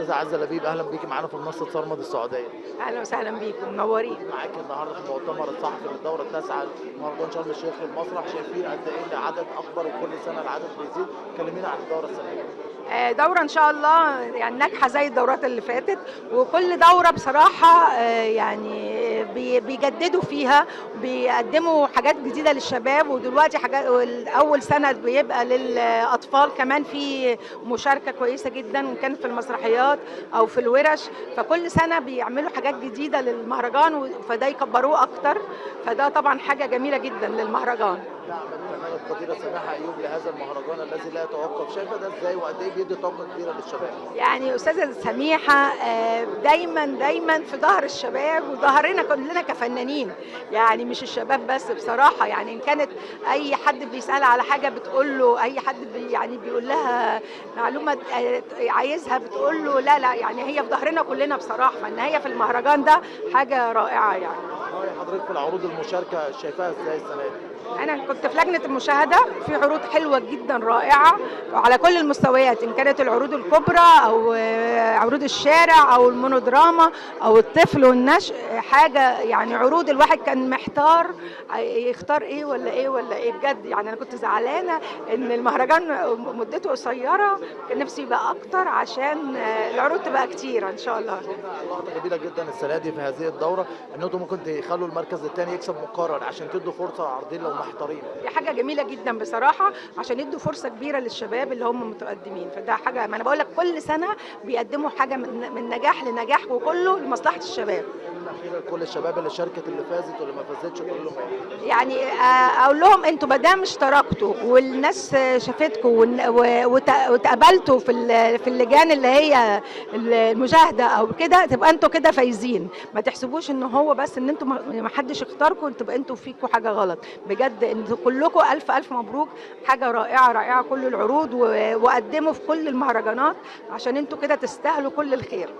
استاذه عزه لبيب، اهلا بيكي معانا في منصه صرمد السعوديه. اهلا وسهلا بيكم، منورين. معاك النهارده في المؤتمر الصحفي للدوره التاسعه لمهرجان شرم الشيخ للمسرح، شايفين قد ايه العدد اكبر وكل سنه العدد بيزيد، كلمينا عن الدوره السنه دي. دورة إن شاء الله يعني ناجحة زي الدورات اللي فاتت، وكل دورة بصراحة يعني بيجددوا فيها، بيقدموا حاجات جديدة للشباب، ودلوقتي حاجات أول سنة بيبقى للأطفال كمان في مشاركة كويسة جدا، وإن كان في المسرحيات أو في الورش، فكل سنة بيعملوا حاجات جديدة للمهرجان فده يكبروه أكتر، فده طبعا حاجة جميلة جدا للمهرجان. دعم الفنانه القديره سماحه ايوب لهذا المهرجان الذي لا يتوقف، شايفه ده ازاي وقد ايه بيدي طاقه كبيره للشباب؟ يعني أستاذة سميحة دايما دايما في ظهر الشباب وظهرنا كلنا كفنانين، يعني مش الشباب بس بصراحة، يعني إن كانت أي حد بيسألها على حاجة بتقول له، أي حد يعني بيقول لها معلومة عايزها بتقول له لا لا، يعني هي في ظهرنا كلنا بصراحة، فإن هي في المهرجان ده حاجة رائعة يعني. رأي حضرتك في العروض المشاركه شايفاها ازاي السنه دي؟ أنا كنت في لجنة المشاهدة، في عروض حلوة جدا رائعة على كل المستويات، إن كانت العروض الكبرى أو عروض الشارع أو المونودراما أو الطفل والنشء، حاجة يعني عروض الواحد كان محتار يختار إيه ولا إيه ولا إيه بجد، يعني أنا كنت زعلانة إن المهرجان مدته قصيرة، كان نفسي يبقى أكتر عشان العروض تبقى كتيرة إن شاء الله. لقطه جميله جدا السنه دي في هذه الدوره ان انتم ممكن تخلوا المركز الثاني يكسب مقرر عشان تدوا فرصه عرضين لو محتارين. دي حاجة جميلة جدا بصراحة، عشان يدوا فرصة كبيرة للشباب اللي هم متقدمين، فده حاجة، ما أنا بقول لك كل سنة بيقدموا حاجة من نجاح لنجاح، وكله لمصلحة الشباب. اخيرا كل الشباب اللي شاركت، اللي فازت واللي ما فازتش، كلهم يعني اقول لهم انتوا ما دام اشتركتوا والناس شافتكم واتقابلتوا في اللجان اللي هي المشاهده او كده، تبقى انتوا كده فايزين، ما تحسبوش ان هو بس ان انتوا ما حدش اختاركم تبقى انتوا فيكم حاجه غلط، بجد انتوا كلكم الف الف مبروك، حاجه رائعه رائعه كل العروض، وقدموا في كل المهرجانات عشان انتوا كده تستاهلوا كل الخير.